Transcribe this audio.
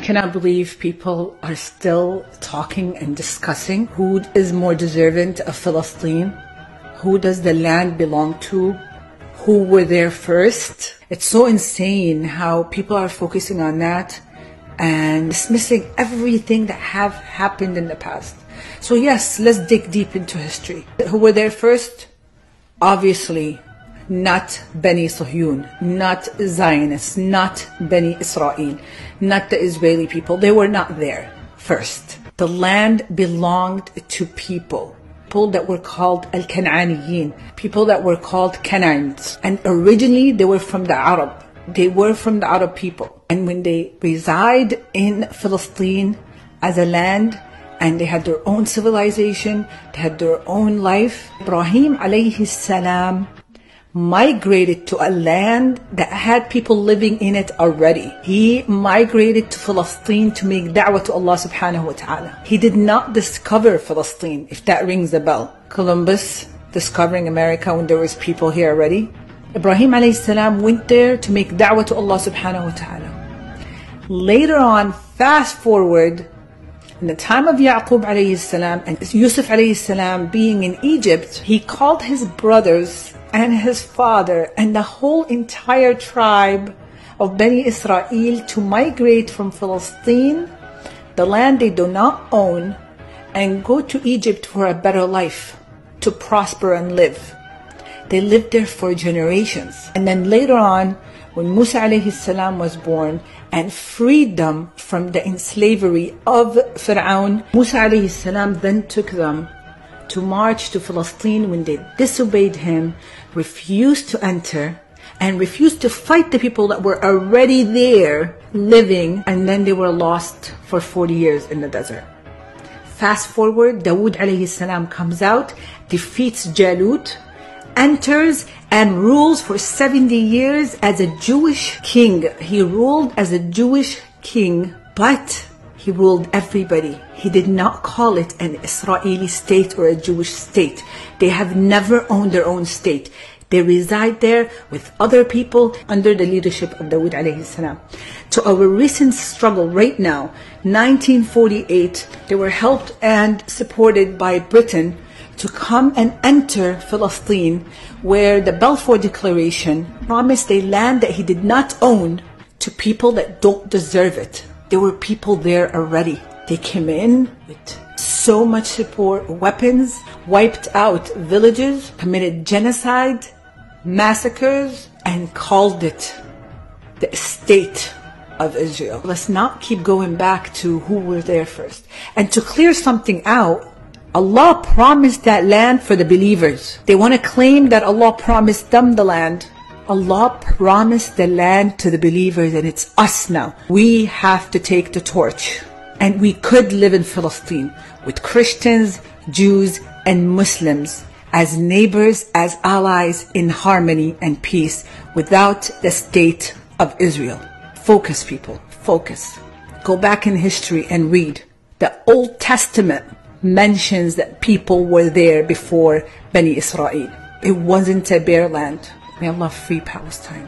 cannot believe people are still talking and discussing who is more deserving of Palestine, who does the land belong to, who were there first. It's so insane how people are focusing on that and dismissing everything that have happened in the past. So yes, let's dig deep into history. Who were there first? Obviously, not Bani Sahyun, not Zionists, not Bani Israel, not the Israeli people. They were not there first. The land belonged to people that were called Al-Kan'aniyin, people that were called Canaanites. And originally they were from the Arab. They were from the Arab people. And when they reside in Palestine as a land, and they had their own civilization, they had their own life, Ibrahim alayhi salam migrated to a land that had people living in it already. He migrated to Palestine to make da'wah to Allah subhanahu wa ta'ala. He did not discover Palestine, if that rings a bell. Columbus discovering America when there was people here already. Ibrahim alayhi salam went there to make da'wah to Allah subhanahu wa ta'ala. Later on, fast forward, in the time of Yaqub alayhi salam and Yusuf alayhi salam being in Egypt, he called his brothers and his father and the whole entire tribe of Bani Israel to migrate from Palestine, the land they do not own, and go to Egypt for a better life, to prosper and live. They lived there for generations. And then later on, when Musa alayhi salam was born and freed them from the enslavery of Fir'aun, Musa alayhi salam then took them to march to Palestine when they disobeyed him, refused to enter, and refused to fight the people that were already there living, and then they were lost for 40 years in the desert. Fast forward, Dawood alayhi salam comes out, defeats Jalut, enters and rules for 70 years as a Jewish king. He ruled as a Jewish king, but he ruled everybody. He did not call it an Israeli state or a Jewish state. They have never owned their own state. They reside there with other people under the leadership of Dawood alayhi salam. To our recent struggle right now, 1948, they were helped and supported by Britain to come and enter Palestine, where the Balfour Declaration promised a land that he did not own to people that don't deserve it. There were people there already. They came in with so much support, weapons, wiped out villages, committed genocide, massacres, and called it the state of Israel. Let's not keep going back to who were there first. And to clear something out, Allah promised that land for the believers. They want to claim that Allah promised them the land. Allah promised the land to the believers, and it's us now. We have to take the torch. And we could live in Palestine with Christians, Jews, and Muslims as neighbors, as allies in harmony and peace without the state of Israel. Focus, people, focus. Go back in history and read. The Old Testament mentions that people were there before Bani Israel. It wasn't a bare land. May Allah free Palestine.